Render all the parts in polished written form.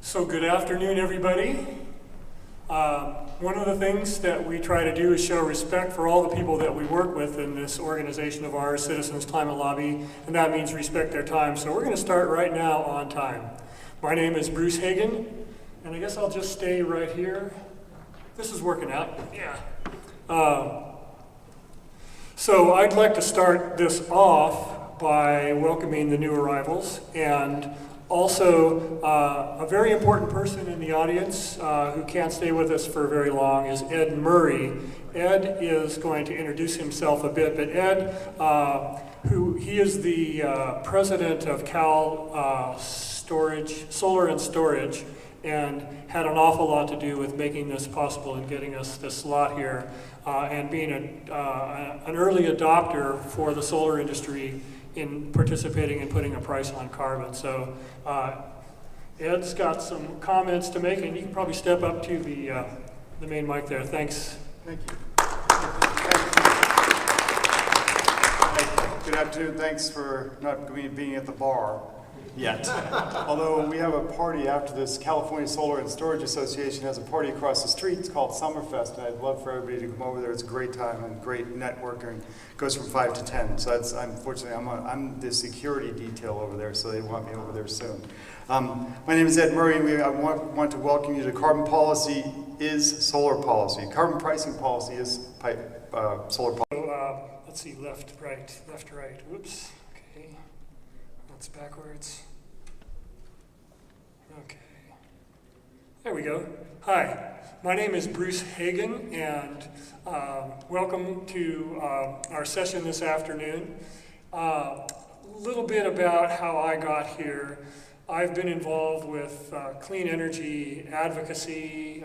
So good afternoon, everybody. One of the things that we try to do is show respect for all the people that we work with in this organization of ours, Citizens Climate Lobby, and that means respect their time. So we're going to start right now on time. My name is Bruce Hagan, and I guess I'll just stay right here. This is working out, yeah. So I'd like to start this off by welcoming the new arrivals, and also a very important person in the audience who can't stay with us for very long is Ed Murray. Ed is going to introduce himself a bit, but Ed, he is the president of Cal Solar and Storage, and had an awful lot to do with making this possible and getting us this slot here, and being an early adopter for the solar industry in participating and putting a price on carbon. So Ed's got some comments to make, and you can probably step up to the main mic there. Thanks. Thank you. Good afternoon. Thanks for not being at the bar yet. Although we have a party after this. California Solar and Storage Association has a party across the street. It's called Summerfest, and I'd love for everybody to come over there. It's a great time and great networking. It goes from 5 to 10. So that's, unfortunately, I'm the security detail over there, so they want me over there soon. My name is Ed Murray. I want to welcome you to Carbon Policy is Solar Policy. Carbon Pricing Policy is solar policy. So let's see, left, right. Whoops. Okay. That's backwards. Okay. There we go. Hi, my name is Bruce Hagan, and welcome to our session this afternoon. A little bit about how I got here. I've been involved with clean energy advocacy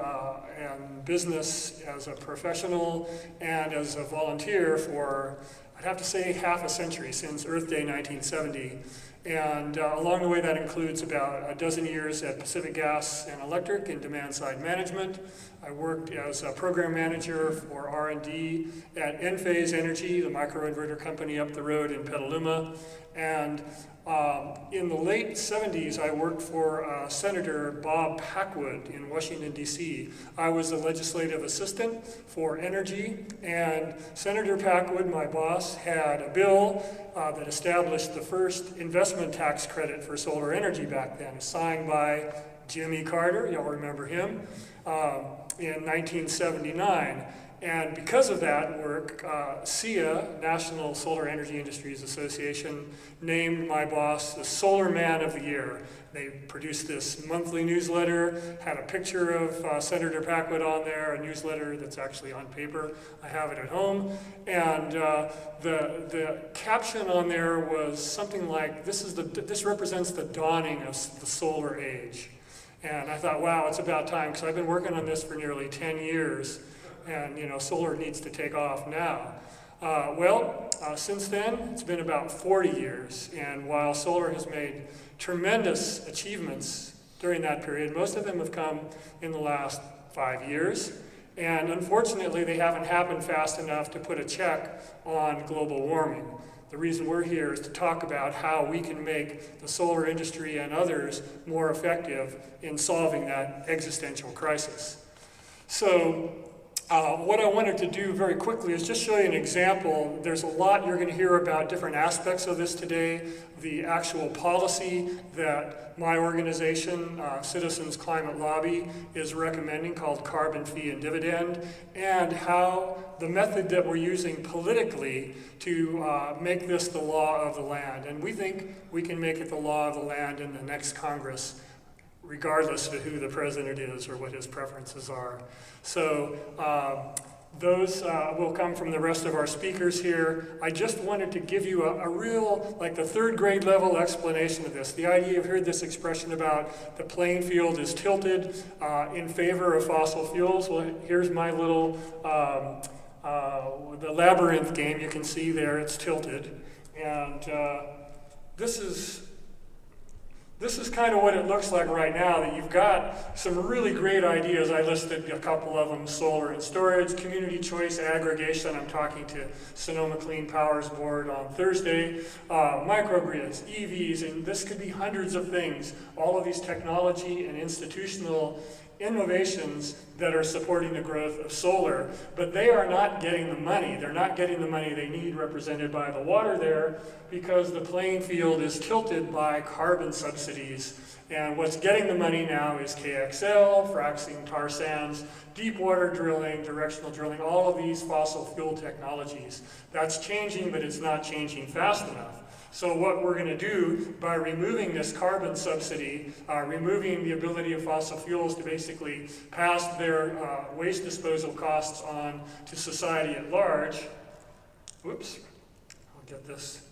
and business as a professional and as a volunteer for, I'd have to say, half a century, since Earth Day 1970. And along the way, that includes about a dozen years at Pacific Gas and Electric in demand-side management. I worked as a program manager for R&D at Enphase Energy, the microinverter company up the road in Petaluma. And in the late 70s, I worked for Senator Bob Packwood in Washington, D.C. I was the legislative assistant for energy, and Senator Packwood, my boss, had a bill that established the first investment tax credit for solar energy back then, signed by Jimmy Carter, y'all remember him, in 1979. And because of that work, SEIA, National Solar Energy Industries Association, named my boss the Solar Man of the Year. They produced this monthly newsletter, had a picture of Senator Packwood on there, a newsletter that's actually on paper. I have it at home. And the caption on there was something like, this represents the dawning of the solar age. And I thought, wow, it's about time, because I've been working on this for nearly 10 years. And solar needs to take off now. Since then, it's been about 40 years, and while solar has made tremendous achievements during that period, most of them have come in the last 5 years, and unfortunately, they haven't happened fast enough to put a check on global warming. The reason we're here is to talk about how we can make the solar industry and others more effective in solving that existential crisis. So, what I wanted to do very quickly is just show you an example. There's a lot you're going to hear about different aspects of this today. The actual policy that my organization, Citizens Climate Lobby, is recommending, called Carbon Fee and Dividend, and how the method that we're using politically to make this the law of the land. And we think we can make it the law of the land in the next Congress, regardless of who the president is or what his preferences are. So those will come from the rest of our speakers here. I just wanted to give you a real, like the third grade level explanation of this. The idea, you've heard this expression about the playing field is tilted in favor of fossil fuels. Well, here's my little, the labyrinth game. You can see there, it's tilted. And this is This is kind of what it looks like right now, that you've got some really great ideas. I listed a couple of them: solar and storage, community choice aggregation. I'm talking to Sonoma Clean Power's board on Thursday. Microgrids, EVs, and this could be hundreds of things. All of these technology and institutional innovations that are supporting the growth of solar, but they are not getting the money. They're not getting the money they need, represented by the water there, because the playing field is tilted by carbon subsidies. And what's getting the money now is KXL, fracking tar sands, deep water drilling, directional drilling, all of these fossil fuel technologies. That's changing, but it's not changing fast enough. So what we're going to do by removing this carbon subsidy, removing the ability of fossil fuels to basically pass their waste disposal costs on to society at large, whoops, I'll get this.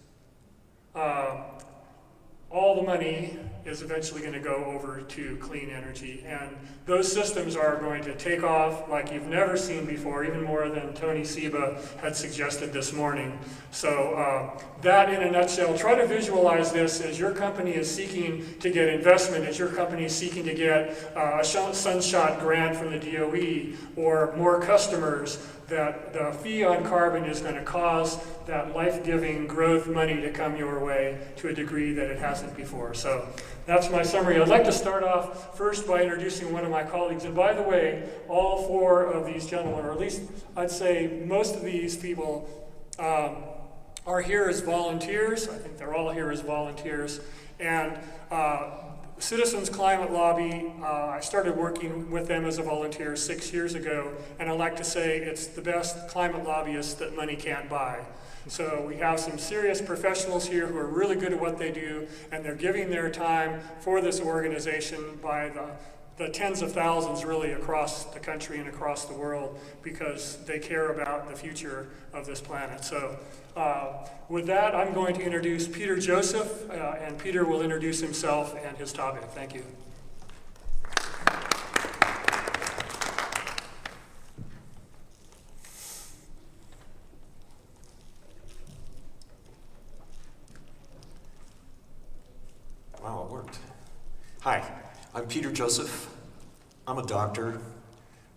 All the money is eventually going to go over to clean energy, and those systems are going to take off like you've never seen before, even more than Tony Seba had suggested this morning. So that in a nutshell, try to visualize this as your company is seeking to get investment, as your company is seeking to get a sunshot grant from the DOE or more customers, that the fee on carbon is going to cause that life-giving growth money to come your way to a degree that it hasn't before. So that's my summary. I'd like to start off first by introducing one of my colleagues. And by the way, all four of these gentlemen, or at least I'd say most of these people, are here as volunteers. I think they're all here as volunteers. And Citizens Climate Lobby, I started working with them as a volunteer 6 years ago, and I like to say it's the best climate lobbyists that money can't buy. So we have some serious professionals here who are really good at what they do, and they're giving their time for this organization by the tens of thousands really across the country and across the world, because they care about the future of this planet. So with that, I'm going to introduce Peter Joseph, and Peter will introduce himself and his topic. Thank you. Wow, it worked. Hi, I'm Peter Joseph. I'm a doctor.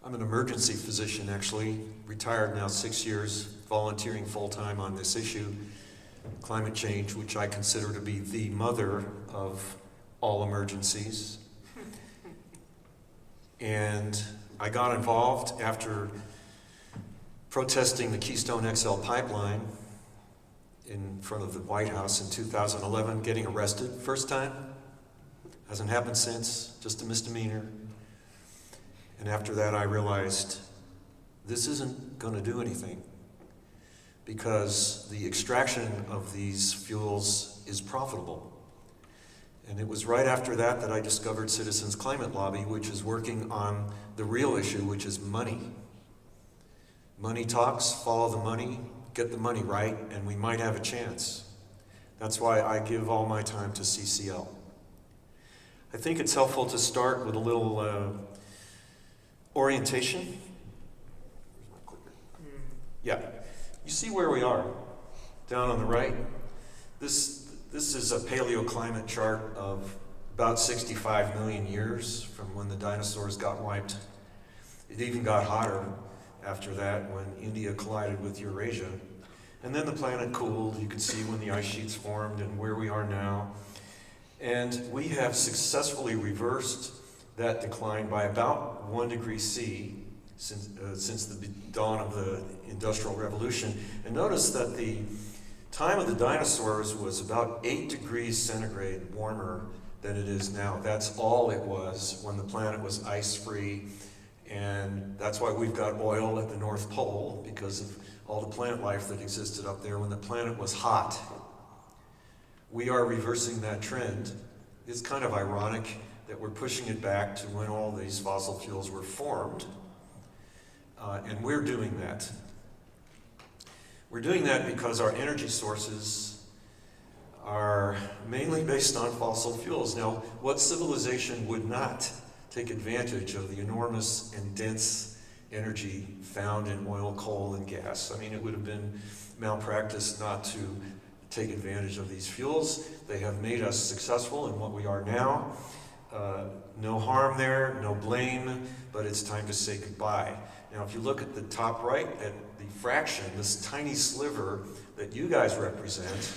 I'm an emergency physician, actually, retired now 6 years, volunteering full-time on this issue, climate change, which I consider to be the mother of all emergencies. And I got involved after protesting the Keystone XL pipeline in front of the White House in 2011, getting arrested first time. Hasn't happened since, just a misdemeanor. And after that, I realized this isn't going to do anything, because the extraction of these fuels is profitable. And it was right after that that I discovered Citizens Climate Lobby, which is working on the real issue, which is money. Money talks, follow the money, get the money right, and we might have a chance. That's why I give all my time to CCL. I think it's helpful to start with a little orientation. Where's my clicker? Yeah. You see where we are, down on the right? This is a paleoclimate chart of about 65 million years from when the dinosaurs got wiped. It even got hotter after that when India collided with Eurasia. And then the planet cooled. You could see when the ice sheets formed and where we are now. And we have successfully reversed that decline by about 1 degree C since the dawn of the Industrial Revolution. And notice that the time of the dinosaurs was about 8 degrees centigrade warmer than it is now. That's all it was when the planet was ice-free. And that's why we've got oil at the North Pole, because of all the plant life that existed up there when the planet was hot. We are reversing that trend. It's kind of ironic that we're pushing it back to when all these fossil fuels were formed. And we're doing that. We're doing that because our energy sources are mainly based on fossil fuels. Now, what civilization would not take advantage of the enormous and dense energy found in oil, coal, and gas? I mean, it would have been malpractice not to take advantage of these fuels. They have made us successful in what we are now. No harm there, no blame, but it's time to say goodbye. Now, if you look at the top right, at the fraction, this tiny sliver that you guys represent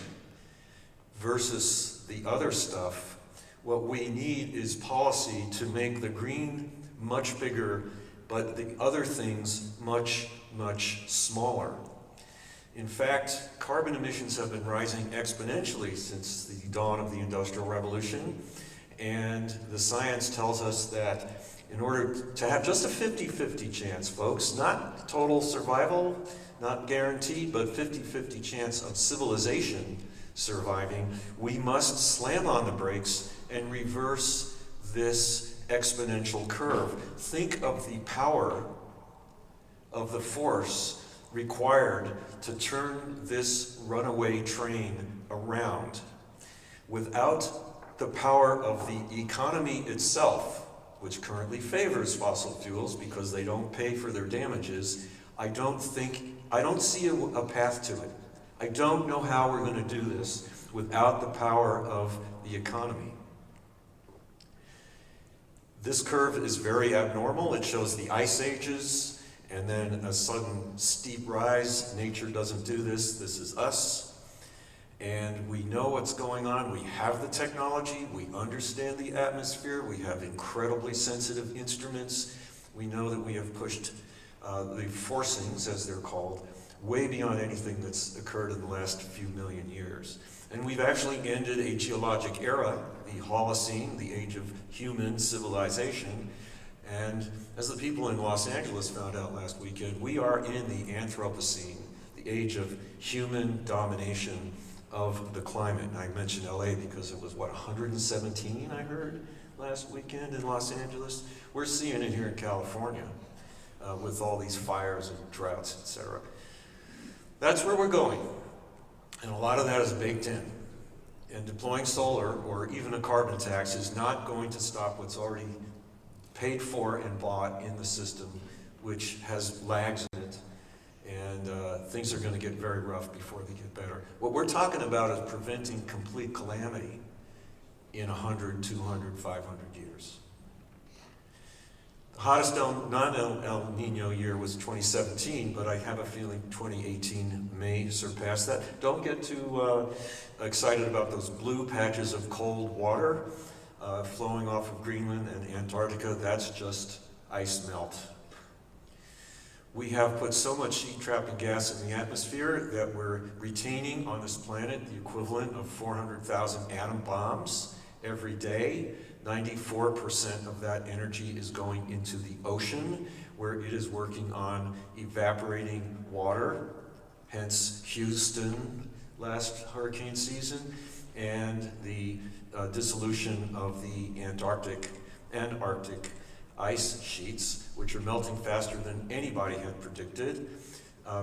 versus the other stuff, what we need is policy to make the green much bigger, but the other things much, much smaller. In fact, carbon emissions have been rising exponentially since the dawn of the Industrial Revolution, and the science tells us that in order to have just a 50-50 chance, folks, not total survival, not guaranteed, but 50-50 chance of civilization surviving, we must slam on the brakes and reverse this exponential curve. Think of the power of the force required to turn this runaway train around. Without the power of the economy itself, which currently favors fossil fuels because they don't pay for their damages, I don't see a path to it. I don't know how we're going to do this without the power of the economy. This curve is very abnormal. It shows the ice ages and then a sudden steep rise. Nature doesn't do this. This is us. And we know what's going on. We have the technology. We understand the atmosphere. We have incredibly sensitive instruments. We know that we have pushed the forcings, as they're called, way beyond anything that's occurred in the last few million years. And we've actually ended a geologic era, the Holocene, the age of human civilization. And as the people in Los Angeles found out last weekend, we are in the Anthropocene, the age of human domination of the climate. And I mentioned LA because it was, 117, I heard, last weekend in Los Angeles? We're seeing it here in California with all these fires and droughts, etc. That's where we're going. And a lot of that is baked in. And deploying solar or even a carbon tax is not going to stop what's already paid for and bought in the system, which has lags in it. And things are going to get very rough before they get better. What we're talking about is preventing complete calamity in 100, 200, 500 years. The hottest non-El Nino year was 2017, but I have a feeling 2018 may surpass that. Don't get too excited about those blue patches of cold water flowing off of Greenland and Antarctica. That's just ice melt. We have put so much heat-trapping gas in the atmosphere that we're retaining on this planet the equivalent of 400,000 atom bombs every day. 94% of that energy is going into the ocean, where it is working on evaporating water, hence Houston last hurricane season, and the dissolution of the Antarctic and Arctic ice sheets, which are melting faster than anybody had predicted,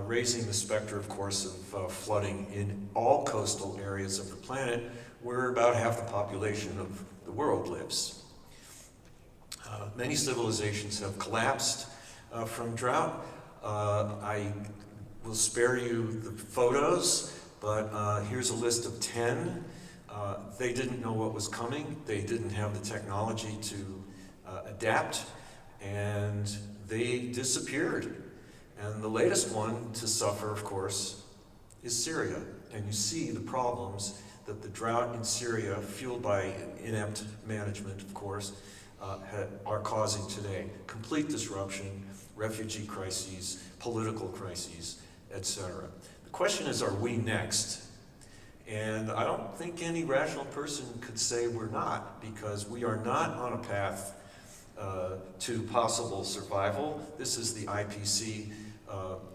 raising the specter, of course, of flooding in all coastal areas of the planet, where about half the population of the world lives. Many civilizations have collapsed from drought. I will spare you the photos, but here's a list of 10. They didn't know what was coming. They didn't have the technology to adapt, and they disappeared. And the latest one to suffer, of course, is Syria. And you see the problems that the drought in Syria, fueled by inept management, of course, are causing today. Complete disruption, refugee crises, political crises, etc. The question is, are we next? And I don't think any rational person could say we're not, because we are not on a path to possible survival. This is the IPC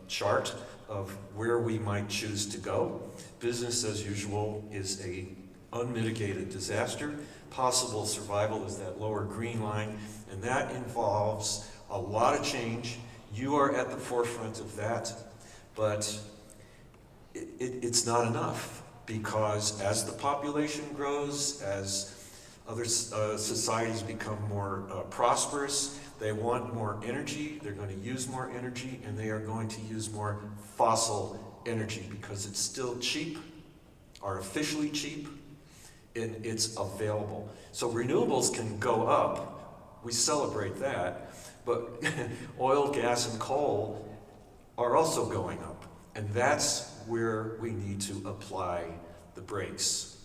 chart of where we might choose to go. Business as usual is a unmitigated disaster. Possible survival is that lower green line, and that involves a lot of change. You are at the forefront of that, but it's not enough, because as the population grows, as other societies become more prosperous, they want more energy, they're going to use more energy, and they are going to use more fossil energy because it's still cheap are officially cheap, and it's available. So renewables can go up, we celebrate that, but oil, gas, and coal are also going up. And that's where we need to apply the brakes.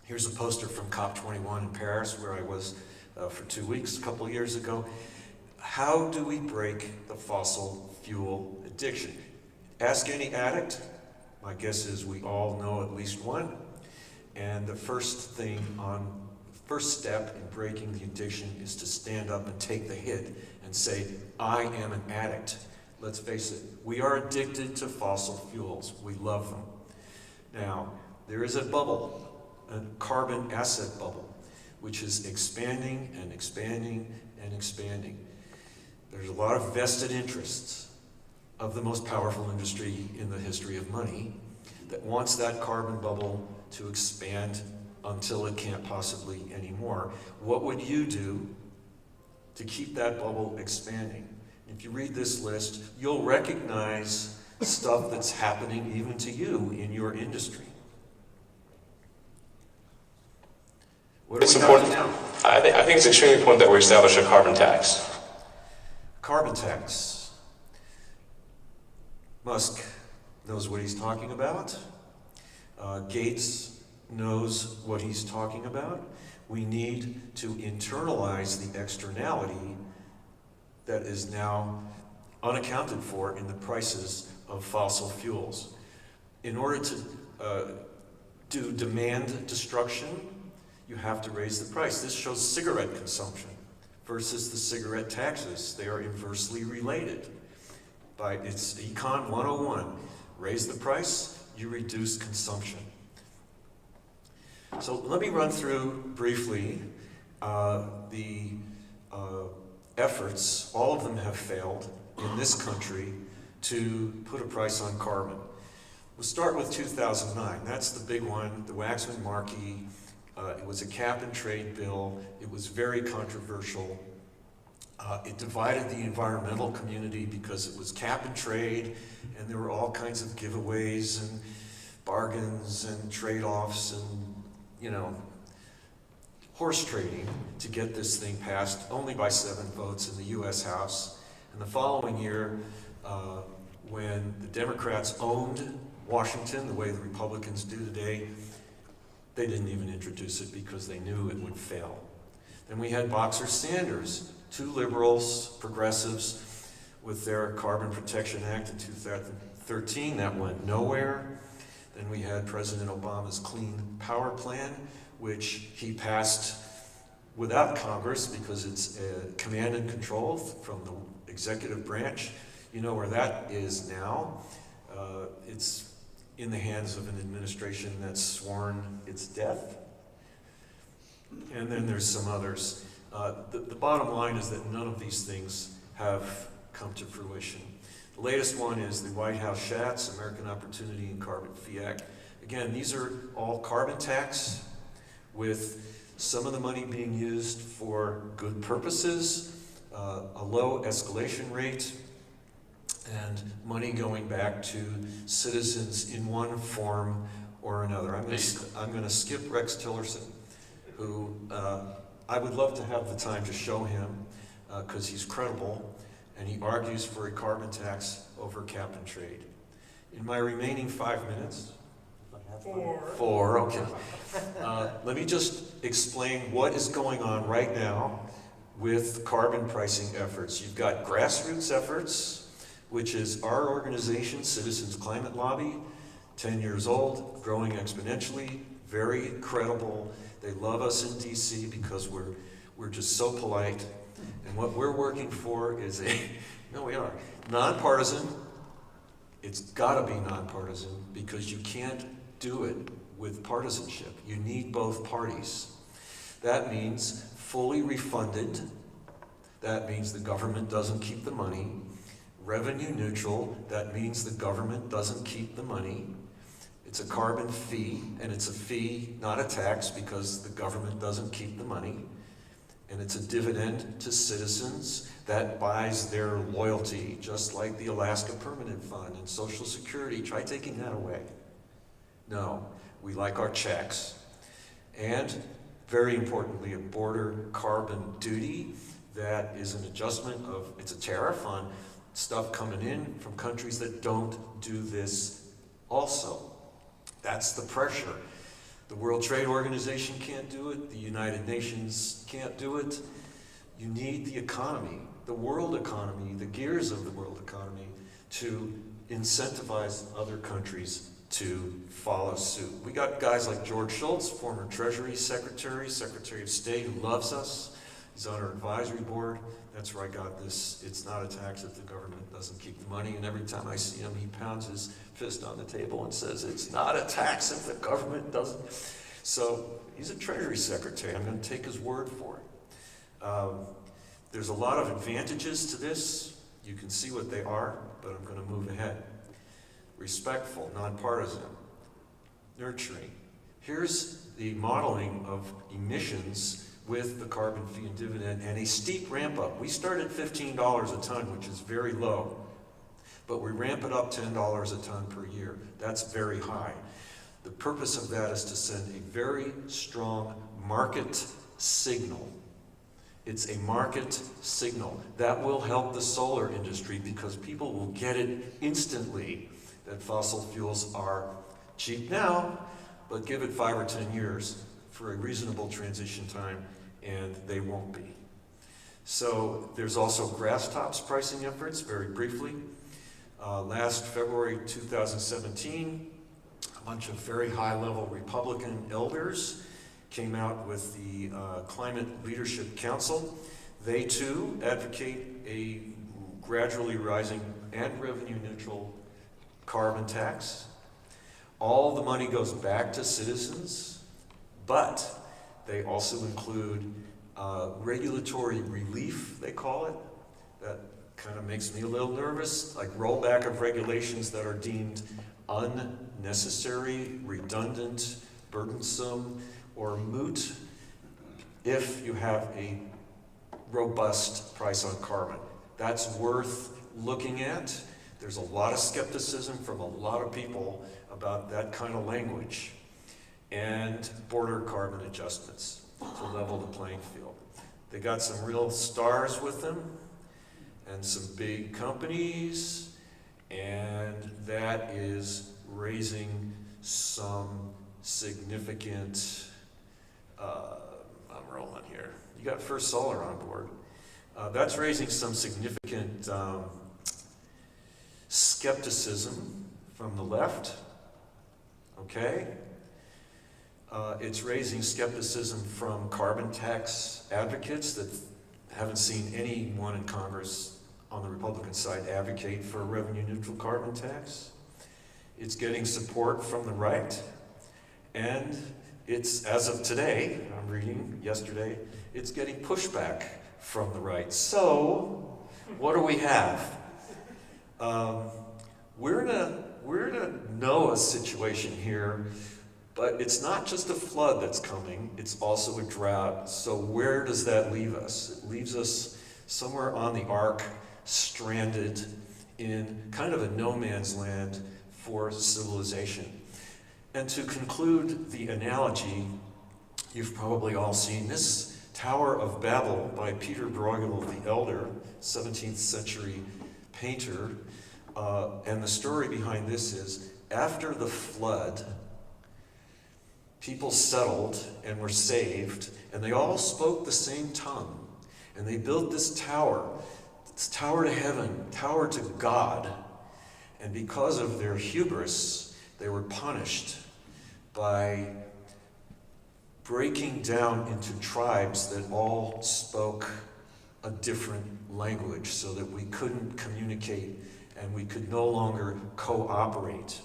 Here's a poster from COP21 in Paris, where I was for 2 weeks a couple years ago. How do we break the fossil fuel addiction? Ask any addict. My guess is we all know at least one. And the first step in breaking the addiction is to stand up and take the hit and say, I am an addict. Let's face it, we are addicted to fossil fuels. We love them. Now, there is a bubble, a carbon asset bubble, which is expanding and expanding and expanding. There's a lot of vested interests of the most powerful industry in the history of money that wants that carbon bubble to expand until it can't possibly anymore. What would you do to keep that bubble expanding? If you read this list, you'll recognize stuff that's happening even to you in your industry. What do It's we have important. to do? I think it's extremely important that we establish a carbon tax. Carbon tax. Musk knows what he's talking about. Gates knows what he's talking about. We need to internalize the externality that is now unaccounted for in the prices of fossil fuels. In order to do demand destruction, you have to raise the price. This shows cigarette consumption versus the cigarette taxes. They are inversely related. It's Econ 101. Raise the price, you reduce consumption. So let me run through briefly the efforts, all of them have failed in this country, to put a price on carbon. We'll start with 2009. That's the big one, the Waxman-Markey. It was a cap and trade bill. It was very controversial. It divided the environmental community because it was cap and trade, and there were all kinds of giveaways and bargains and trade-offs and, horse trading to get this thing passed, only by 7 votes in the US House. And the following year, when the Democrats owned Washington the way the Republicans do today, they didn't even introduce it because they knew it would fail. Then we had Boxer Sanders, 2 liberals, progressives, with their Carbon Protection Act in 2013. That went nowhere. Then we had President Obama's Clean Power Plan, which he passed without Congress because it's command and control from the executive branch. You know where that is now. It's in the hands of an administration that's sworn its death. And then there's some others. The bottom line is that none of these things have come to fruition. The latest one is the White House Schatz, American Opportunity and Carbon Fee Act. Again, these are all carbon tax with some of the money being used for good purposes, a low escalation rate, and money going back to citizens in one form or another. I'm going to skip Rex Tillerson, who I would love to have the time to show him because he's credible, and he argues for a carbon tax over cap and trade. In my remaining 5 minutes, 4, okay. Let me just explain what is going on right now with carbon pricing efforts. You've got grassroots efforts, which is our organization, Citizens Climate Lobby, 10 years old, growing exponentially, very credible. They love us in DC because we're just so polite. And what we're working for is we are, nonpartisan. It's gotta be nonpartisan because you can't do it with partisanship. You need both parties. That means fully refunded. That means the government doesn't keep the money. Revenue neutral. That means the government doesn't keep the money. It's a carbon fee, and it's a fee, not a tax, because the government doesn't keep the money. And it's a dividend to citizens that buys their loyalty, just like the Alaska Permanent Fund and Social Security. Try taking that away. No, We like our checks. And very importantly, a border carbon duty that is an adjustment of, it's a tariff on stuff coming in from countries that don't do this also. That's the pressure. The World Trade Organization can't do it. The United Nations can't do it. You need the economy, the world economy, the gears of the world economy to incentivize other countries to follow suit. We got guys like George Shultz, former Treasury Secretary, Secretary of State, who loves us. He's on our advisory board. That's where I got this, it's not a tax if the government doesn't keep the money. And every time I see him, he pounds his fist on the table and says, it's not a tax if the government doesn't. So he's a Treasury Secretary. I'm going to take his word for it. There's a lot of advantages to this. You can see what they are, but I'm going to move ahead. Respectful, nonpartisan, nurturing. Here's the modeling of emissions with the carbon fee and dividend and a steep ramp up. We start at $15 a ton, which is very low, but we ramp it up $10 a ton per year. That's very high. The purpose of that is to send a very strong market signal. It's a market signal that will help the solar industry because people will get it instantly that fossil fuels are cheap now, but give it 5 or 10 years for a reasonable transition time, and they won't be. So there's also grass tops pricing efforts, very briefly. Last February 2017, a bunch of very high-level Republican elders came out with the Climate Leadership Council. They too advocate a gradually rising and revenue-neutral carbon tax. All the money goes back to citizens, but they also include regulatory relief, they call it. That kind of makes me a little nervous, like rollback of regulations that are deemed unnecessary, redundant, burdensome, or moot if you have a robust price on carbon. That's worth looking at. There's a lot of skepticism from a lot of people about that kind of language. And border carbon adjustments to level the playing field. They got some real stars with them and some big companies, and that is raising some significant, I'm rolling here. You got First Solar on board. That's raising some significant skepticism from the left, okay? It's raising skepticism from carbon tax advocates that haven't seen anyone in Congress on the Republican side advocate for a revenue-neutral carbon tax. It's getting support from the right, and it's, as of today, I'm reading yesterday, it's getting pushback from the right. So, what do we have? We're in a NOAA situation here, but it's not just a flood that's coming, it's also a drought. So where does that leave us? It leaves us somewhere on the arc, stranded in kind of a no man's land for civilization. And to conclude the analogy, you've probably all seen this Tower of Babel by Peter Bruegel the Elder, 17th century painter. And the story behind this is, after the flood, people settled and were saved, and they all spoke the same tongue. And they built this tower to heaven, tower to God. And because of their hubris, they were punished by breaking down into tribes that all spoke a different language so that we couldn't communicate and we could no longer cooperate.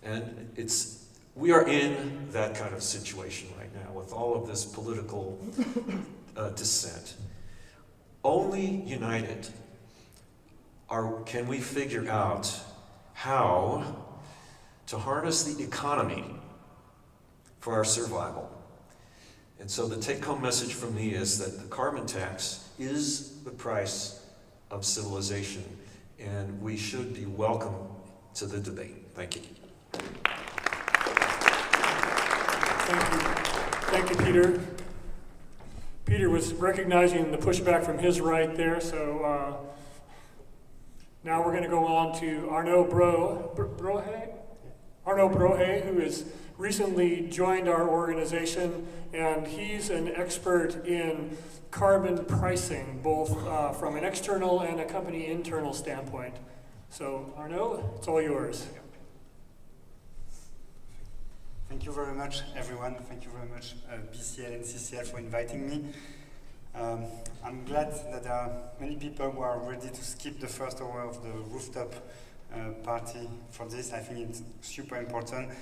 And we are in that kind of situation right now with all of this political dissent. Only united can we figure out how to harness the economy for our survival. And so the take-home message from me is that the carbon tax is the price of civilization, and we should be welcome to the debate. Thank you. Thank you, Peter. Peter was recognizing the pushback from his right there, so now we're going to go on to Arnaud Brohe, who has recently joined our organization, and he's an expert in carbon pricing, both from an external and a company internal standpoint. So Arnaud, it's all yours. Thank you very much, everyone. Thank you very much, BCL and CCL, for inviting me. I'm glad that there are many people who are ready to skip the first hour of the rooftop party for this. I think it's super important.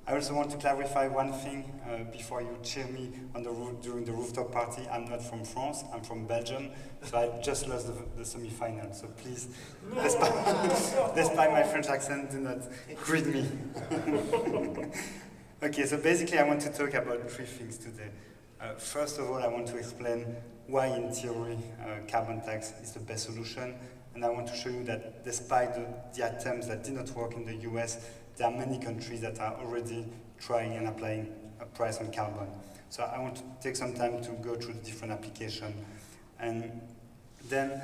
I also want to clarify one thing before you cheer me on the roof during the rooftop party. I'm not from France, I'm from Belgium, so I just lost the semi-final. So please, despite my French accent, do not greet me. Okay, so basically I want to talk about three things today. First of all, I want to explain why in theory carbon tax is the best solution, and I want to show you that despite the attempts that did not work in the US, there are many countries that are already trying and applying a price on carbon. So I want to take some time to go through the different applications, and then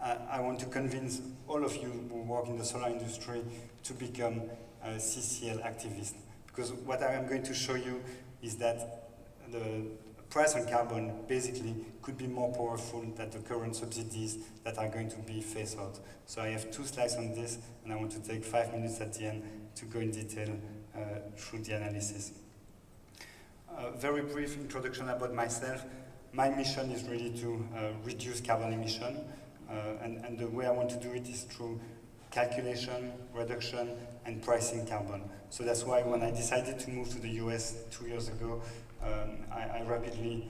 I want to convince all of you who work in the solar industry to become CCL activists. Because what I am going to show you is that the price on carbon basically could be more powerful than the current subsidies that are going to be phased out. So I have 2 slides on this, and I want to take 5 minutes at the end to go in detail through the analysis. Very brief introduction about myself. My mission is really to reduce carbon emission, and the way I want to do it is through calculation, reduction, and pricing carbon. So that's why when I decided to move to the US 2 years ago, I rapidly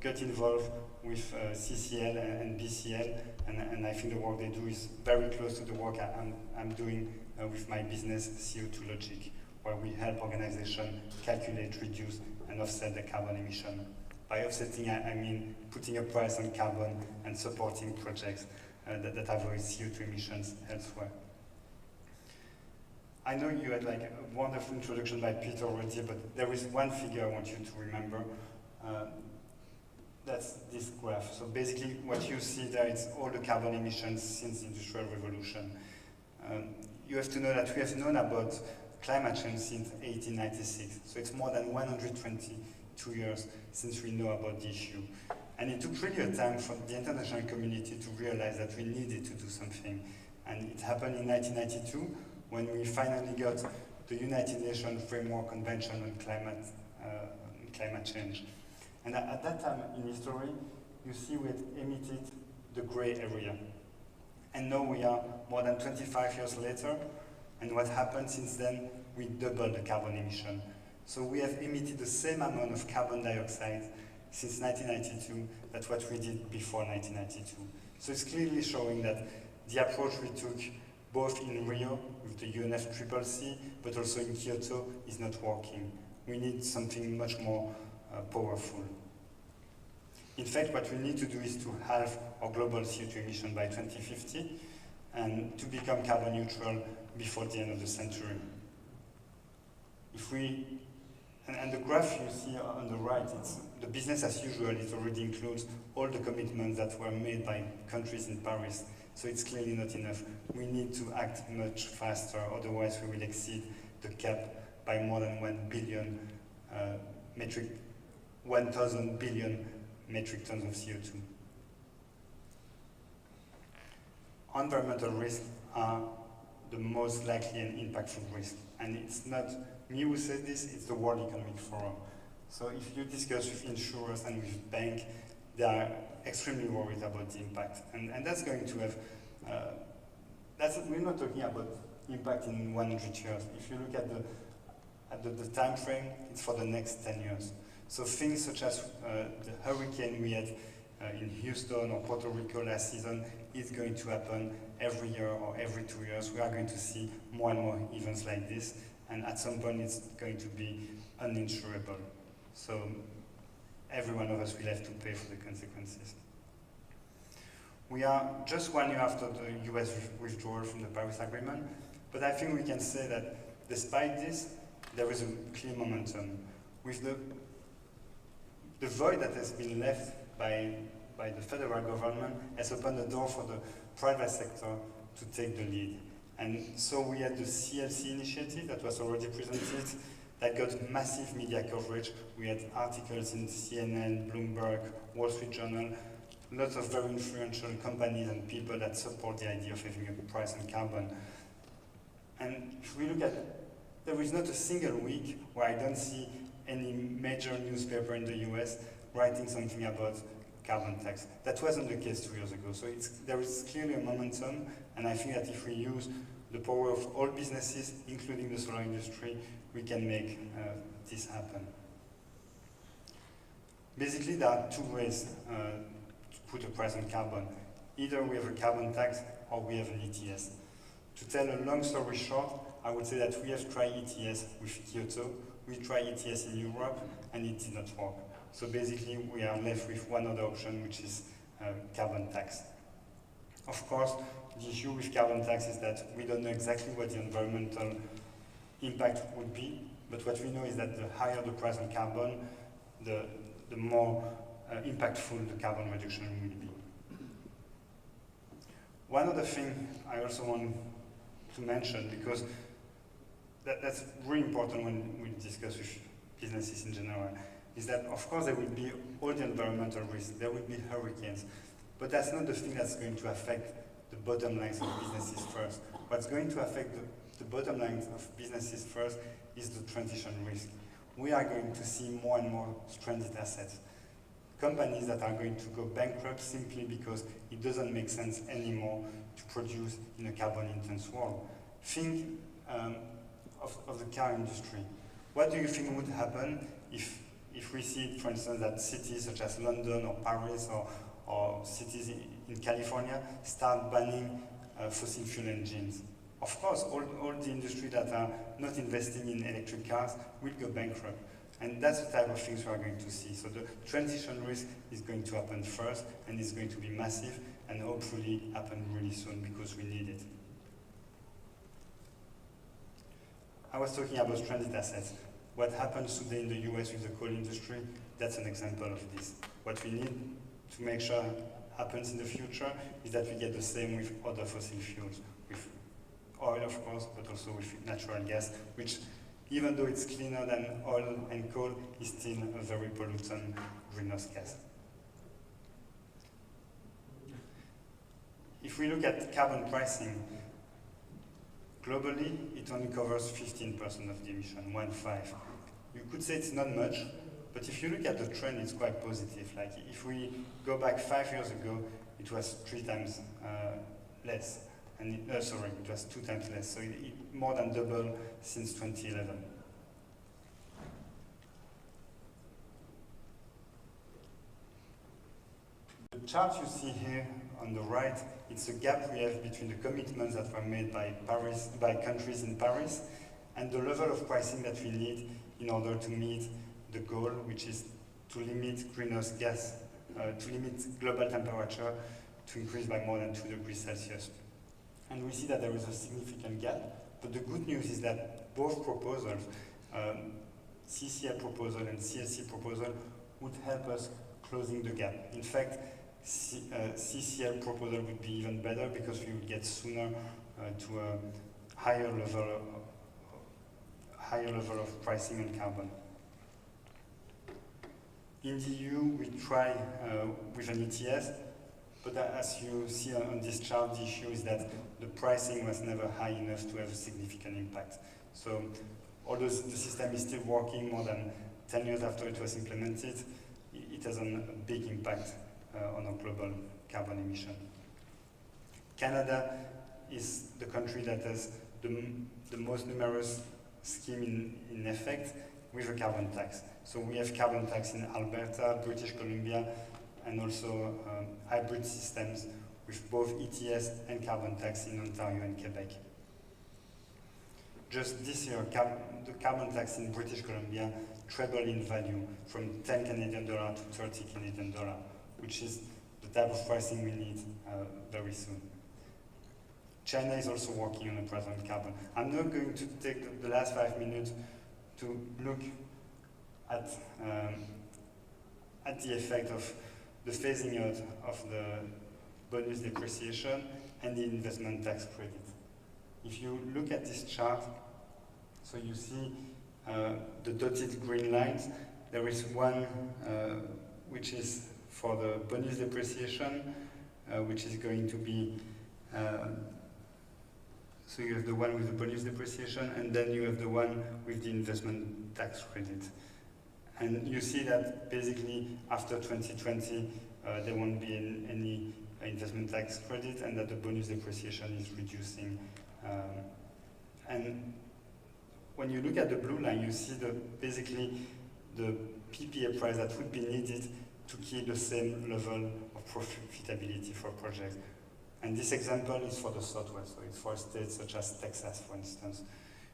got involved with CCL and BCL, and I think the work they do is very close to the work I'm doing with my business, CO2 Logic, where we help organizations calculate, reduce, and offset the carbon emission. By offsetting, I mean putting a price on carbon and supporting projects that avoid CO2 emissions elsewhere. I know you had like a wonderful introduction by Peter already, but there is one figure I want you to remember. That's this graph. So basically what you see there is all the carbon emissions since the Industrial Revolution. You have to know that we have known about climate change since 1896. So it's more than 122 years since we know about the issue. And it took really a time for the international community to realize that we needed to do something. And it happened in 1992 when we finally got the United Nations Framework Convention on climate change. And at that time in history, you see we had emitted the gray area. And now we are more than 25 years later, and what happened since then, we doubled the carbon emission. So we have emitted the same amount of carbon dioxide since 1992 that's what we did before 1992. So it's clearly showing that the approach we took both in Rio with the UNFCCC, but also in Kyoto is not working. We need something much more powerful. In fact, what we need to do is to halve our global CO2 emission by 2050 and to become carbon neutral before the end of the century. And the graph you see on the right, it's the business as usual. It already includes all the commitments that were made by countries in Paris. So it's clearly not enough. We need to act much faster, otherwise we will exceed the cap by more than 1,000 billion metric tons of CO2. Environmental risks are the most likely and impactful risk. And it's not me who says this, it's the World Economic Forum. So if you discuss with insurers and with banks, they are extremely worried about the impact. And that's going to have, we're not talking about impact in 100 years. If you look at the time frame, it's for the next 10 years. So things such as the hurricane we had in Houston or Puerto Rico last season is going to happen every year or every 2 years. We are going to see more and more events like this, and at some point it's going to be uninsurable. So every one of us will have to pay for the consequences. We are just 1 year after the US withdrawal from the Paris Agreement, but I think we can say that despite this, there is a clear momentum. With the the void that has been left by the federal government has opened the door for the private sector to take the lead. And so we had the CLC initiative that was already presented, that got massive media coverage. We had articles in CNN, Bloomberg, Wall Street Journal, lots of very influential companies and people that support the idea of having a price on carbon. And if we look at, there is not a single week where I don't see any major newspaper in the US writing something about carbon tax. That wasn't the case 2 years ago. So there is clearly a momentum, and I think that if we use the power of all businesses, including the solar industry, we can make this happen. Basically, there are two ways to put a price on carbon. Either we have a carbon tax or we have an ETS. To tell a long story short, I would say that we have tried ETS with Kyoto, we tried ETS in Europe, and it did not work. So basically, we are left with one other option, which is carbon tax. Of course, the issue with carbon tax is that we don't know exactly what the environmental impact would be, but what we know is that the higher the price on carbon, the more impactful the carbon reduction will be. One other thing I also want to mention, because that's really important when we discuss with businesses in general, is that of course there will be all the environmental risks, there will be hurricanes, but that's not the thing that's going to affect the bottom lines of businesses first. What's going to affect the bottom lines of businesses first is the transition risk. We are going to see more and more stranded assets. Companies that are going to go bankrupt simply because it doesn't make sense anymore to produce in a carbon-intense world. Think of the car industry. What do you think would happen if we see, for instance, that cities such as London or Paris or cities in California start banning fossil fuel engines? Of course, all the industry that are not investing in electric cars will go bankrupt. And that's the type of things we are going to see. So the transition risk is going to happen first, and it's going to be massive, and hopefully happen really soon because we need it. I was talking about stranded assets. What happens today in the US with the coal industry, that's an example of this. What we need to make sure happens in the future is that we get the same with other fossil fuels, with oil, of course, but also with natural gas, which, even though it's cleaner than oil and coal, is still a very pollutant greenhouse gas. If we look at carbon pricing, globally, it only covers 15% of the emission, 1.5. You could say it's not much, but if you look at the trend, it's quite positive. Like if we go back 5 years ago, it was 3 times less. And it was 2 times less. So it more than doubled since 2011. The chart you see here on the right, it's a gap we have between the commitments that were made by countries in Paris and the level of pricing that we need in order to meet the goal, which is to limit greenhouse gas, to limit global temperature to increase by more than 2 degrees Celsius. And we see that there is a significant gap, but the good news is that both proposals, CCL proposal and CLC proposal, would help us closing the gap. In fact, CCL proposal would be even better because we would get sooner to a higher level of pricing on carbon. In the EU, we try with an ETS, but as you see on this chart, the issue is that the pricing was never high enough to have a significant impact. So although the system is still working more than 10 years after it was implemented, it has a big impact on our global carbon emission. Canada is the country that has the most numerous scheme in effect with a carbon tax. So we have carbon tax in Alberta, British Columbia, and also hybrid systems with both ETS and carbon tax in Ontario and Quebec. Just this year, the carbon tax in British Columbia trebled in value from 10 Canadian dollar to 30 Canadian dollar, which is the type of pricing we need very soon. China is also working on a price on carbon. I'm not going to take the last 5 minutes to look at at the effect of the phasing out of the bonus depreciation and the investment tax credit. If you look at this chart, so you see the dotted green lines. There is one which is for the bonus depreciation, which is going to be, so you have the one with the bonus depreciation, and then you have the one with the investment tax credit. And you see that basically after 2020, there won't be any investment tax credit, and that the bonus depreciation is reducing. And when you look at the blue line, you see basically the PPA price that would be needed to keep the same level of profitability for projects. And this example is for the Southwest, so it's for states such as Texas, for instance.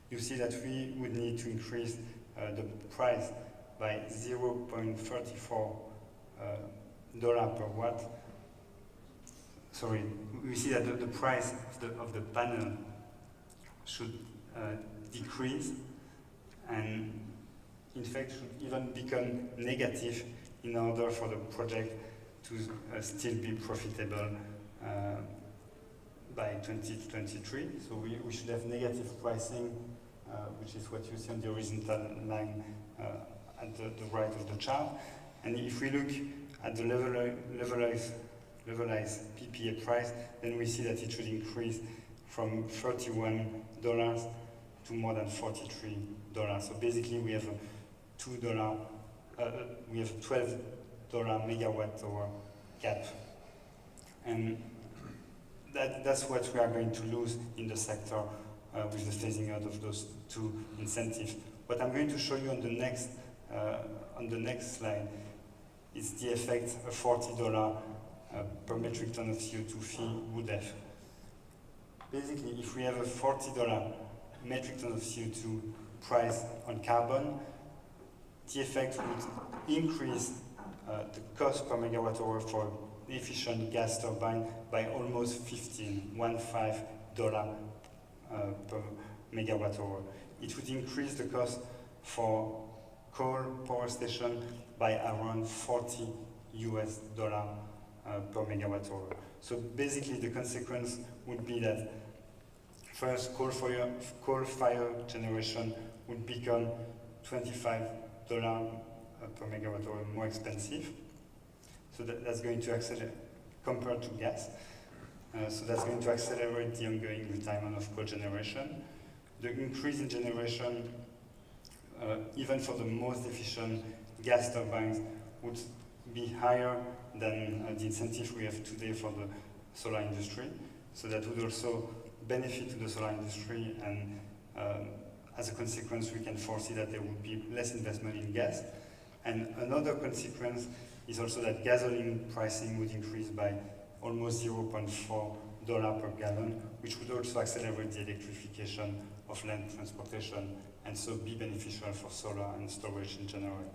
You see that we would need to increase the price by 0.34 dollar per watt. Sorry, we see that the price of the panel should decrease, and in fact should even become negative in order for the project to still be profitable by 2023. So we should have negative pricing, which is what you see on the horizontal line at the right of the chart. And if we look at the levelized PPA price, then we see that it should increase from $31 to more than $43. So basically we have a we have $12 megawatt hour gap. And that's what we are going to lose in the sector with the phasing out of those two incentives. What I'm going to show you on the next slide is the effect a $40 per metric ton of CO2 fee would have. Basically, if we have a $40 metric ton of CO2 price on carbon, the effect would increase the cost per megawatt hour for efficient gas turbine by almost $15 per megawatt hour. It would increase the cost for coal power station by around $40 per megawatt hour. So basically the consequence would be that first coal-fired generation would become $25 per megawatt hour more expensive. So that's going to accelerate compared to gas. So that's going to accelerate the ongoing retirement of coal generation. The increase in generation, even for the most efficient gas turbines, would be higher than the incentive we have today for the solar industry. So that would also benefit to the solar industry, and as a consequence, we can foresee that there would be less investment in gas. And another consequence is also that gasoline pricing would increase by almost $0.4 per gallon, which would also accelerate the electrification of land transportation, and so be beneficial for solar and storage in general.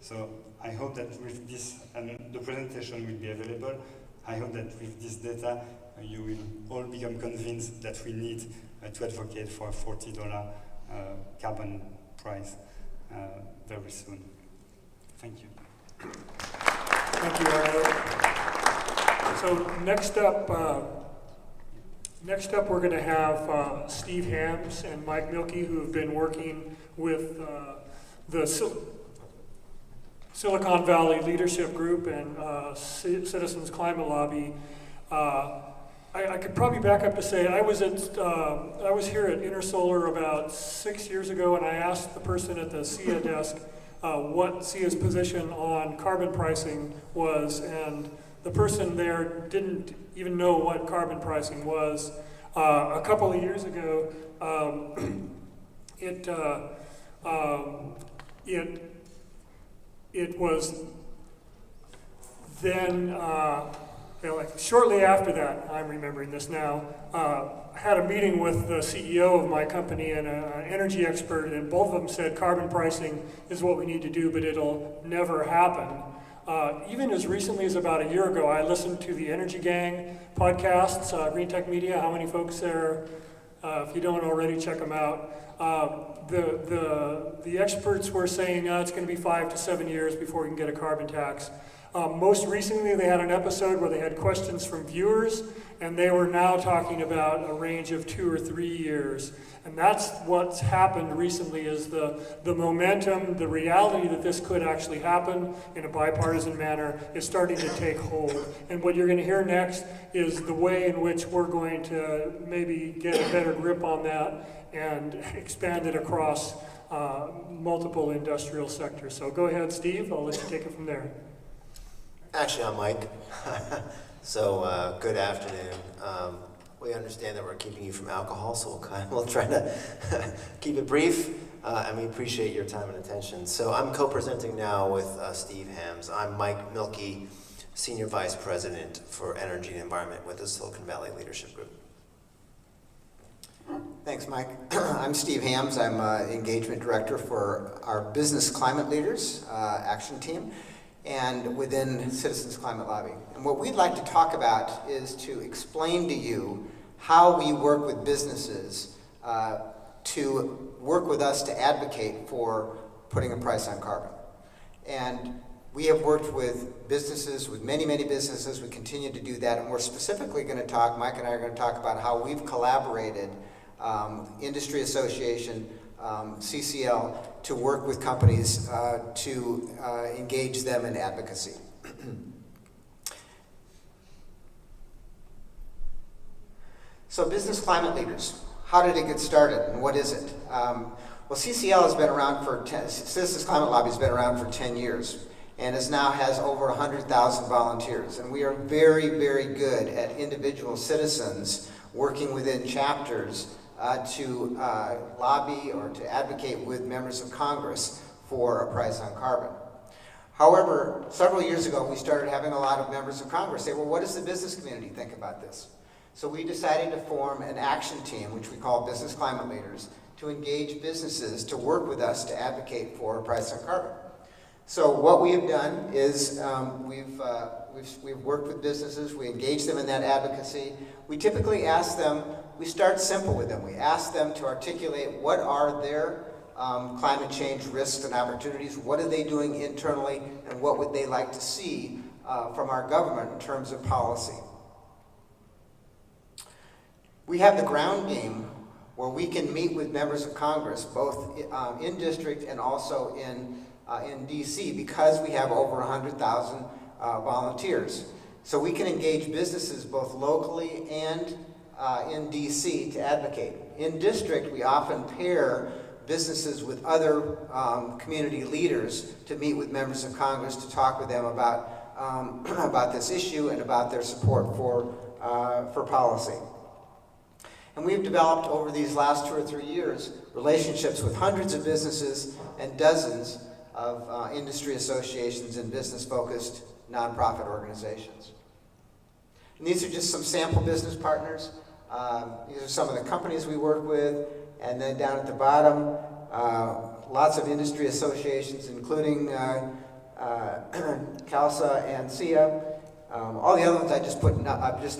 So I hope that with this, and the presentation will be available, I hope that with this data, you will all become convinced that we need to advocate for a $40 carbon price very soon. Thank you. Thank you, Arlo. So next up, we're going to have Steve Hams and Mike Milkey, who have been working with the Silicon Valley Leadership Group and Citizens Climate Lobby. I could probably back up to say I was here at Intersolar about 6 years ago, and I asked the person at the SIA desk what SIA's position on carbon pricing was, and the person there didn't even know what carbon pricing was. A couple of years ago, it was then, shortly after that, I'm remembering this now, had a meeting with the CEO of my company and an energy expert, and both of them said carbon pricing is what we need to do, but it'll never happen. Even as recently as about a year ago, I listened to the Energy Gang podcasts, Green Tech Media. How many folks there If you don't already, check them out. The experts were saying it's going to be 5 to 7 years before we can get a carbon tax. Most recently, they had an episode where they had questions from viewers, and they were now talking about a range of 2 or 3 years. And that's what's happened recently is the momentum, the reality that this could actually happen in a bipartisan manner is starting to take hold. And what you're going to hear next is the way in which we're going to maybe get a better grip on that and expand it across multiple industrial sectors. So go ahead, Steve. I'll let you take it from there. Actually, I'm Mike. So good afternoon. We understand that we're keeping you from alcohol, so we'll try to keep it brief, and we appreciate your time and attention. So I'm co-presenting now with Steve Hams. I'm Mike Milkey, Senior Vice President for Energy and Environment with the Silicon Valley Leadership Group. Thanks, Mike. I'm Steve Hams. I'm Engagement Director for our Business Climate Leaders Action Team and within Citizens Climate Lobby. And what we'd like to talk about is to explain to you how we work with businesses to work with us to advocate for putting a price on carbon. And we have worked with businesses, with many, many businesses. We continue to do that. And we're specifically going to talk, Mike and I are going to talk about how we've collaborated, industry association, CCL, to work with companies to engage them in advocacy. So business climate leaders, how did it get started and what is it? Well, CCL has been around for, Citizens Climate Lobby has been around for 10 years and now has over 100,000 volunteers. And we are very, very good at individual citizens working within chapters to lobby or to advocate with members of Congress for a price on carbon. However, several years ago, we started having a lot of members of Congress say, well, what does the business community think about this? So we decided to form an action team, which we call Business Climate Leaders, to engage businesses to work with us to advocate for a price on carbon. So what we have done is we've worked with businesses, we engage them in that advocacy. We typically ask them, we start simple with them. We ask them to articulate what are their climate change risks and opportunities, what are they doing internally, and what would they like to see from our government in terms of policy. We have the ground game where we can meet with members of Congress, both in district and also in DC, because we have over 100,000 volunteers. So we can engage businesses both locally and in DC to advocate. In district, we often pair businesses with other community leaders to meet with members of Congress to talk with them about this issue and about their support for policy. And we've developed over these last 2 or 3 years relationships with hundreds of businesses and dozens of industry associations and business-focused nonprofit organizations. And these are just some sample business partners. These are some of the companies we work with. And then down at the bottom, lots of industry associations, including CALSA and SIA. All the other ones I've just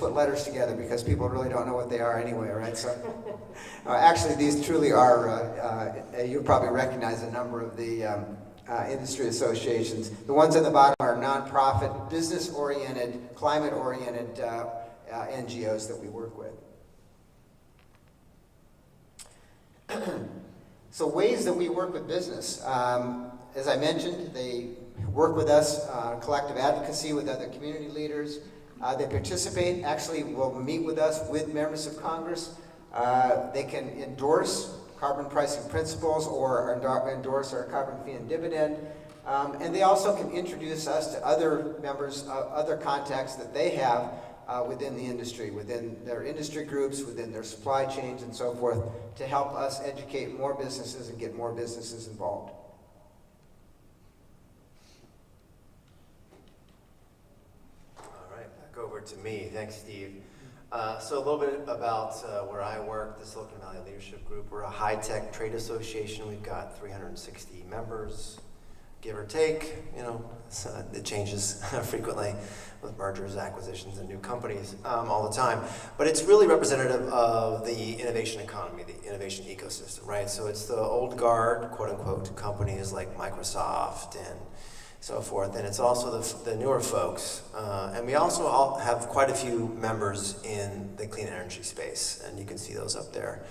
put letters together because people really don't know what they are anyway, right? So actually, these truly are. You'll probably recognize a number of the industry associations. The ones at the bottom are nonprofit, business-oriented, climate-oriented NGOs that we work with. So ways that we work with business. As I mentioned, they work with us, collective advocacy with other community leaders. They participate, actually will meet with us with members of Congress. They can endorse carbon pricing principles or endorse our carbon fee and dividend. And they also can introduce us to other members, other contacts that they have within the industry, within their industry groups, within their supply chains and so forth, to help us educate more businesses and get more businesses involved. Over to me. Thanks, Steve. So a little bit about where I work, the Silicon Valley Leadership Group. We're a high-tech trade association. We've got 360 members, give or take, so it changes frequently with mergers, acquisitions, and new companies all the time. But it's really representative of the innovation economy, the innovation ecosystem, right? So it's the old guard, quote unquote, companies like Microsoft and so forth, and it's also the newer folks. And we also all have quite a few members in the clean energy space, and you can see those up there.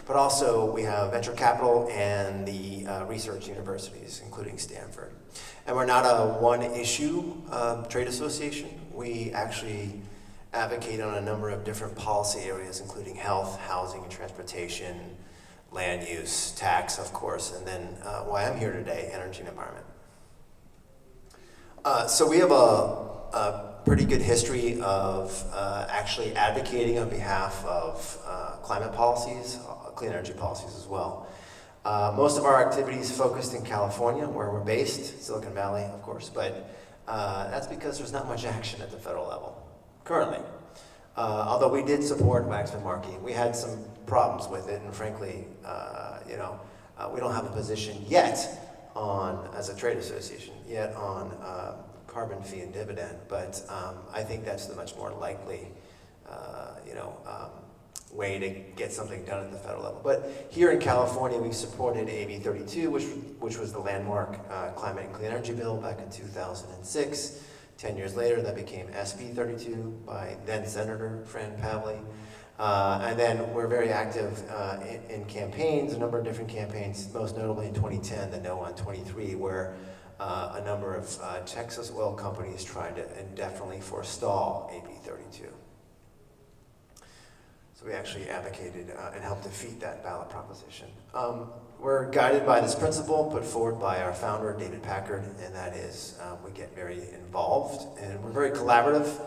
But also we have venture capital and the research universities, including Stanford. And we're not a one-issue trade association. We actually advocate on a number of different policy areas, including health, housing, and transportation, land use, tax, of course, and then why I'm here today, energy and environment. So we have a pretty good history of actually advocating on behalf of climate policies, clean energy policies as well. Most of our activities focused in California, where we're based, Silicon Valley, of course, but that's because there's not much action at the federal level currently. Although we did support Waxman Markey, we had some problems with it, and frankly, we don't have a position yet on, as a trade association, yet on carbon fee and dividend, but I think that's the much more likely, way to get something done at the federal level. But here in California, we supported AB 32, which was the landmark climate and clean energy bill back in 2006. 10 years later, that became SB 32 by then Senator Fran Pavley. And then we're very active in campaigns, a number of different campaigns, most notably in 2010, the No on 23, where a number of Texas oil companies tried to indefinitely forestall AB 32. So we actually advocated and helped defeat that ballot proposition. We're guided by this principle put forward by our founder, David Packard, and that is we get very involved and we're very collaborative.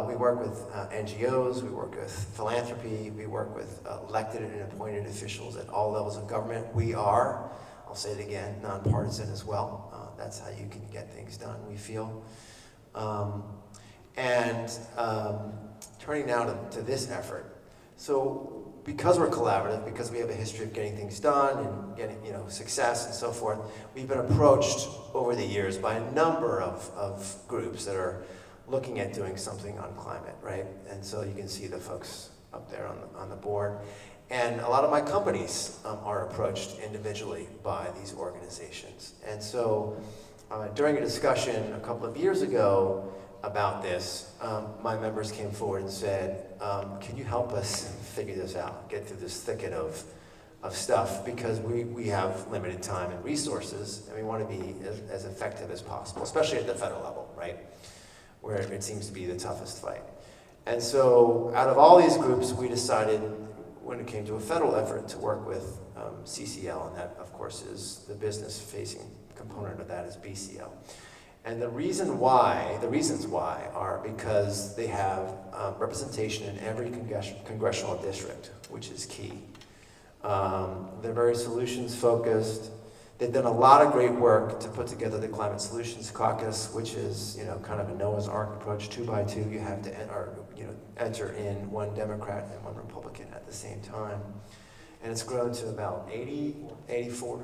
We work with NGOs, we work with philanthropy, we work with elected and appointed officials at all levels of government. We are, I'll say it again, nonpartisan as well. That's how you can get things done, we feel. Turning now to this effort. So because we're collaborative, because we have a history of getting things done and getting success and so forth, we've been approached over the years by a number of groups that are looking at doing something on climate, right? And so you can see the folks up there on the board. And a lot of my companies are approached individually by these organizations. And so during a discussion a couple of years ago about this, my members came forward and said, can you help us figure this out, get through this thicket of stuff, because we have limited time and resources, and we want to be as effective as possible, especially at the federal level, right? Where it seems to be the toughest fight. And so out of all these groups, we decided when it came to a federal effort to work with CCL, and that of course is the business facing component of that is BCL. And the reasons why are because they have representation in every congressional district, which is key. They're very solutions focused. They've done a lot of great work to put together the Climate Solutions Caucus, which is kind of a Noah's Ark approach, 2 by 2. You have to enter in one Democrat and one Republican at the same time. And it's grown to about 80, 84,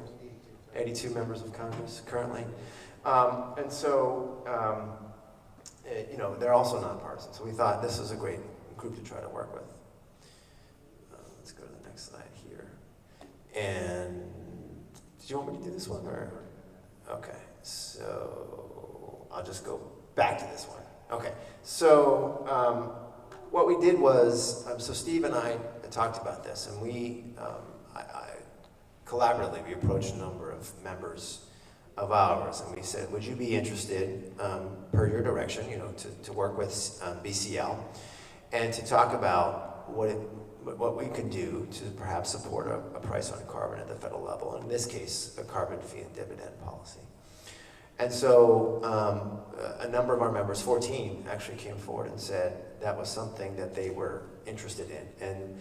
82 members of Congress currently. And so, they're also nonpartisan. So we thought this was a great group to try to work with. Let's go to the next slide here. And do you want me to do this one or? Okay, so I'll just go back to this one. Okay, so what we did was, so Steve and I talked about this, and we collaboratively, we approached a number of members of ours, and we said, would you be interested, per your direction, to work with BCL, and to talk about what we could do to perhaps support a price on carbon at the federal level, in this case, a carbon fee and dividend policy. And so a number of our members, 14, actually came forward and said that was something that they were interested in. And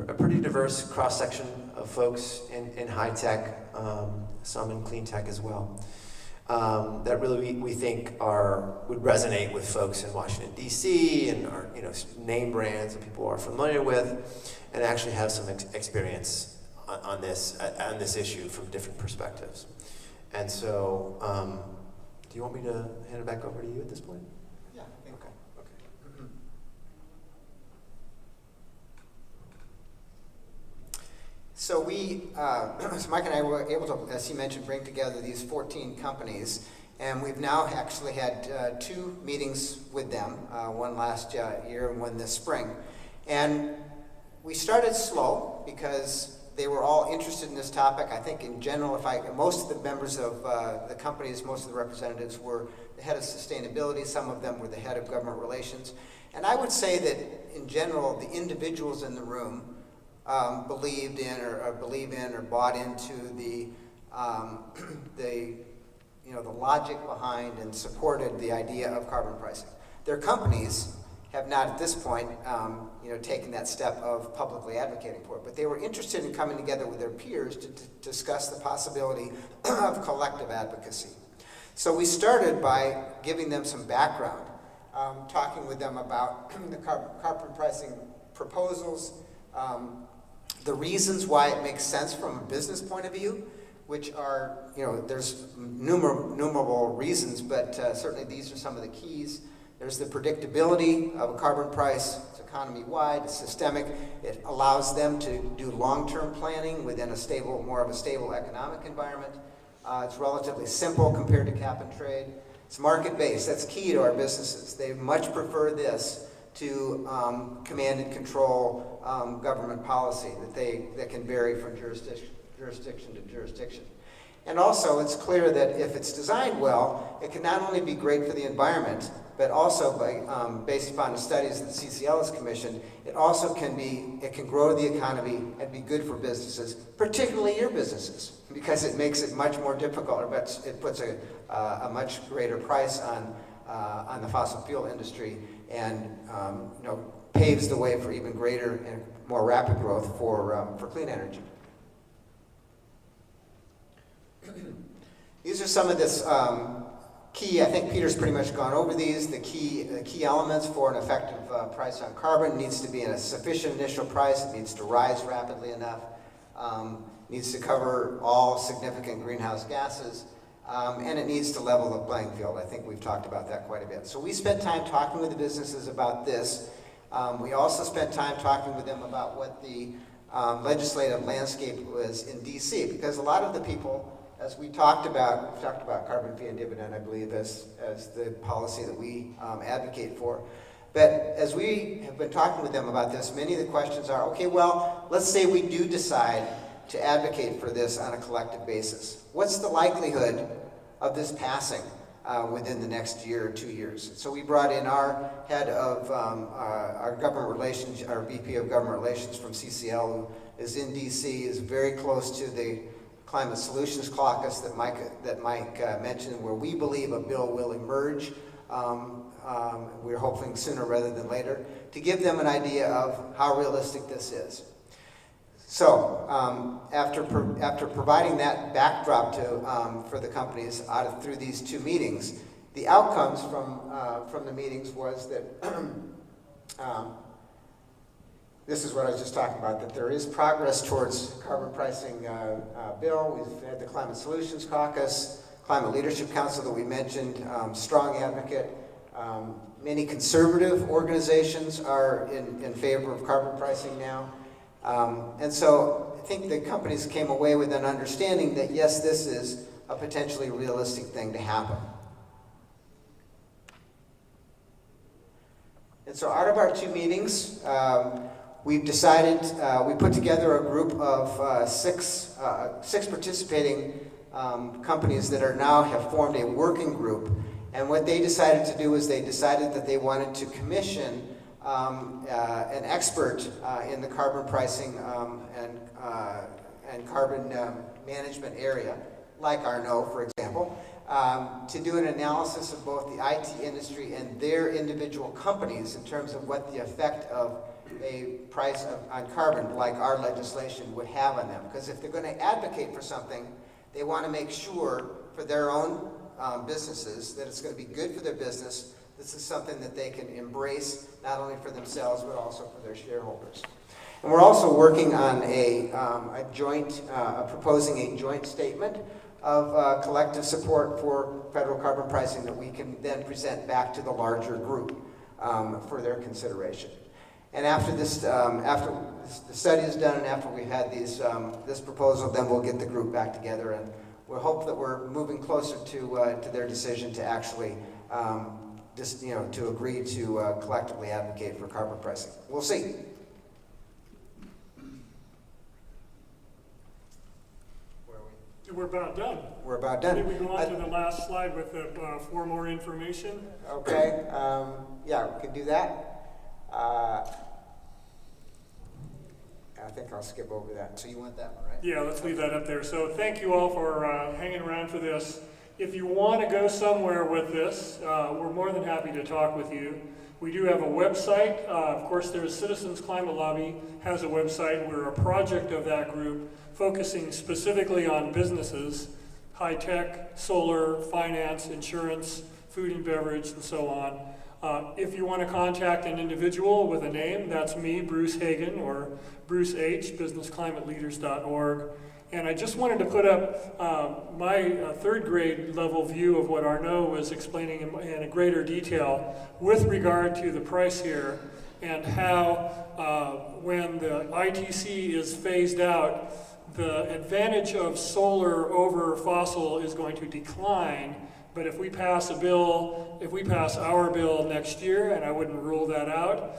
a pretty diverse cross-section of folks in high tech, some in clean tech as well, that really we think would resonate with folks in Washington, D.C. and are name brands that people are familiar with, and actually have some experience on this issue from different perspectives. And so, do you want me to hand it back over to you at this point? Yeah, I think. Okay. Okay. So so Mike and I were able to, as he mentioned, bring together these 14 companies, and we've now actually had 2 meetings with them, one last year and one this spring. And we started slow because they were all interested in this topic. I think in general, most of the members of the companies, most of the representatives were the head of sustainability, some of them were the head of government relations. And I would say that in general, the individuals in the room believe in or bought into the logic behind and supported the idea of carbon pricing. Their companies have not at this point taken that step of publicly advocating for it, but they were interested in coming together with their peers to discuss the possibility of collective advocacy. So we started by giving them some background, talking with them about the carbon pricing proposals, the reasons why it makes sense from a business point of view, which are, there's numerable reasons, but certainly these are some of the keys. There's the predictability of a carbon price. It's economy-wide, it's systemic. It allows them to do long-term planning within more of a stable economic environment. It's relatively simple compared to cap and trade. It's market-based. That's key to our businesses. They much prefer this to command and control government policy that can vary from jurisdiction to jurisdiction. And also, it's clear that if it's designed well, it can not only be great for the environment, but also based upon the studies that CCL has commissioned, it can grow the economy and be good for businesses, particularly your businesses, because it makes it much more difficult, but it puts a much greater price on the fossil fuel industry and paves the way for even greater and more rapid growth for clean energy. These are some of this key, I think Peter's pretty much gone over these, the key elements for an effective price on carbon. It needs to be in a sufficient initial price, it needs to rise rapidly enough, needs to cover all significant greenhouse gases, and it needs to level the playing field. I think we've talked about that quite a bit. So we spent time talking with the businesses about this. We also spent time talking with them about what the legislative landscape was in DC, because a lot of the people, as we've talked about carbon fee and dividend, I believe, as the policy that we advocate for. But as we have been talking with them about this, many of the questions are, okay, well, let's say we do decide to advocate for this on a collective basis. What's the likelihood of this passing within the next year or 2 years? So we brought in our head of our government relations, our VP of government relations from CCL, who is in DC, is very close to the Climate Solutions Caucus that Mike mentioned, where we believe a bill will emerge. We're hoping sooner rather than later, to give them an idea of how realistic this is. So after providing that backdrop for the companies through these 2 meetings, the outcomes from the meetings was that this is what I was just talking about, that there is progress towards carbon pricing bill. We've had the Climate Solutions Caucus, Climate Leadership Council that we mentioned, strong advocate. Many conservative organizations are in favor of carbon pricing now. And so I think the companies came away with an understanding that, yes, this is a potentially realistic thing to happen. And so out of our 2 meetings, we've decided, we put together a group of six participating companies that have formed a working group. And what they decided to do is they decided that they wanted to commission an expert in the carbon pricing and carbon management area, like Arnaud, for example, to do an analysis of both the IT industry and their individual companies in terms of what the effect of a price on carbon, like our legislation, would have on them. Because if they're going to advocate for something, they want to make sure for their own businesses that it's going to be good for their business. This is something that they can embrace, not only for themselves, but also for their shareholders. And we're also working on proposing a joint statement of collective support for federal carbon pricing that we can then present back to the larger group for their consideration. And after this, after the study is done and after we've had this proposal, then we'll get the group back together, and we'll hope that we're moving closer to their decision to actually to agree to collectively advocate for carbon pricing. We'll see. We're about done. We're about done. Maybe we go on to the last slide with the 4 more information. Okay, yeah, we can do that. I think I'll skip over that. So you want that one, right? Yeah, let's leave that up there. So thank you all for hanging around for this. If you want to go somewhere with this, we're more than happy to talk with you. We do have a website. Of course, there's Citizens Climate Lobby has a website. We're a project of that group focusing specifically on businesses, high-tech, solar, finance, insurance, food and beverage, and so on. If you want to contact an individual with a name, that's me, Bruce Hagen, or Bruce H, businessclimateleaders.org. And I just wanted to put up my third grade level view of what Arnaud was explaining in a greater detail with regard to the price here, and how when the ITC is phased out, the advantage of solar over fossil is going to decline. But if we pass our bill next year, and I wouldn't rule that out,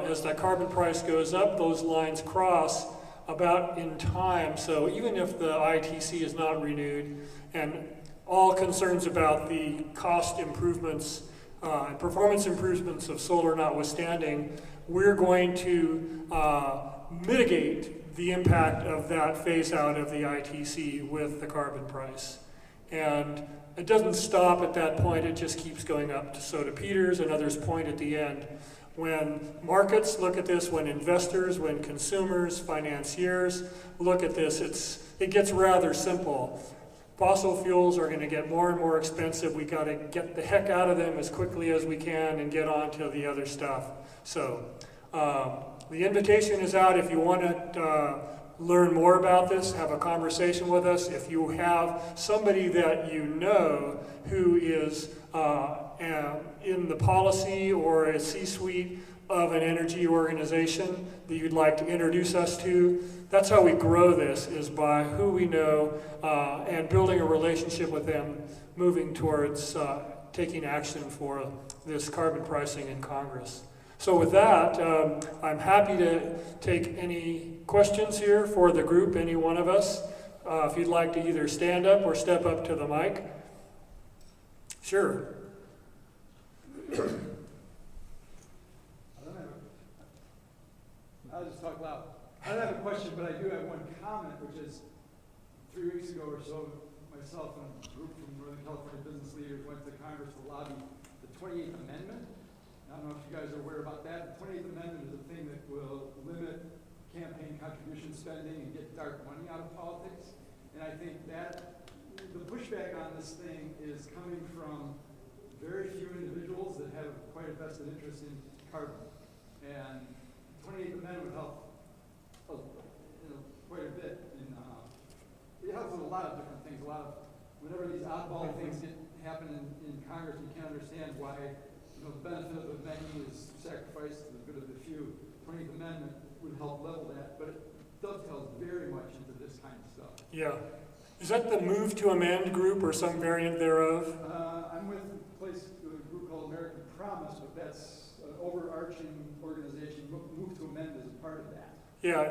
as the carbon price goes up, those lines cross about in time. So even if the ITC is not renewed, and all concerns about the cost improvements and performance improvements of solar notwithstanding, we're going to mitigate the impact of that phase out of the ITC with the carbon price. And it doesn't stop at that point, it just keeps going up. So to Peter's and others' point at the end, when markets look at this, when investors, when consumers, financiers look at this, it gets rather simple. Fossil fuels are going to get more and more expensive. We got to get the heck out of them as quickly as we can and get on to the other stuff. So the invitation is out if you want to learn more about this, have a conversation with us. If you have somebody that you know who is in the policy or a C-suite of an energy organization that you'd like to introduce us to, that's how we grow this, is by who we know and building a relationship with them, moving towards taking action for this carbon pricing in Congress. So with that, I'm happy to take any questions here for the group, any one of us. If you'd like to either stand up or step up to the mic. Sure. I'll just talk loud. I don't have a question, but I do have one comment, which is 3 weeks ago or so, myself and a group from Northern California business leaders went to Congress to lobby the 28th Amendment. I don't know if you guys are aware about that. The 28th Amendment is a thing that will limit campaign contribution spending and get dark money out of politics. And I think that the pushback on this thing is coming from very few individuals that have quite a vested interest in carbon. And the 28th Amendment would help quite a bit. It helps with a lot of different things. Whenever these oddball things happen in Congress, you can't understand why the benefit of the many is sacrificed to the good of the few. 20th Amendment would help level that, but it dovetails very much into this kind of stuff. Yeah. Is that the Move to Amend group or some variant thereof? I'm with a group called American Promise, but that's an overarching organization. Move to Amend is a part of that. Yeah,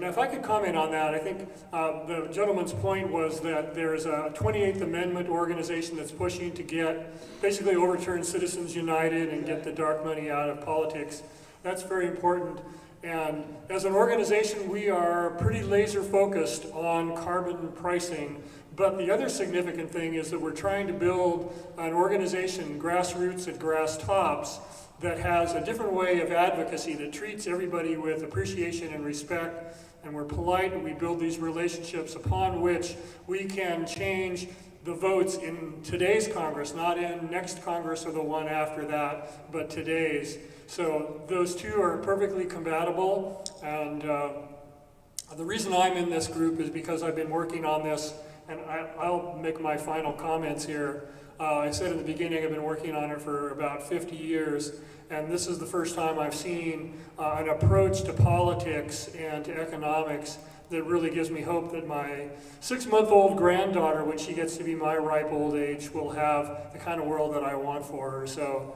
if I could comment on that, I think the gentleman's point was that there's a 28th Amendment organization that's pushing to basically overturn Citizens United and get the dark money out of politics. That's very important. And as an organization, we are pretty laser focused on carbon pricing. But the other significant thing is that we're trying to build an organization, grassroots at grass tops, that has a different way of advocacy, that treats everybody with appreciation and respect, and we're polite, and we build these relationships upon which we can change the votes in today's Congress, not in next Congress or the one after that, but today's. So those two are perfectly compatible, and the reason I'm in this group is because I've been working on this and I'll make my final comments here. I said in the beginning, I've been working on it for about 50 years, and this is the first time I've seen an approach to politics and to economics that really gives me hope that my 6-month-old granddaughter, when she gets to be my ripe old age, will have the kind of world that I want for her. So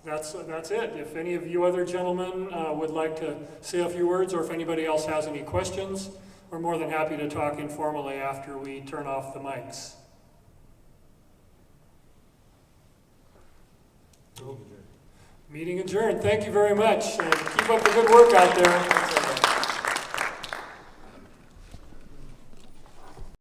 that's it. If any of you other gentlemen would like to say a few words, or if anybody else has any questions, we're more than happy to talk informally after we turn off the mics. Meeting adjourned. Thank you very much, and keep up the good work out there.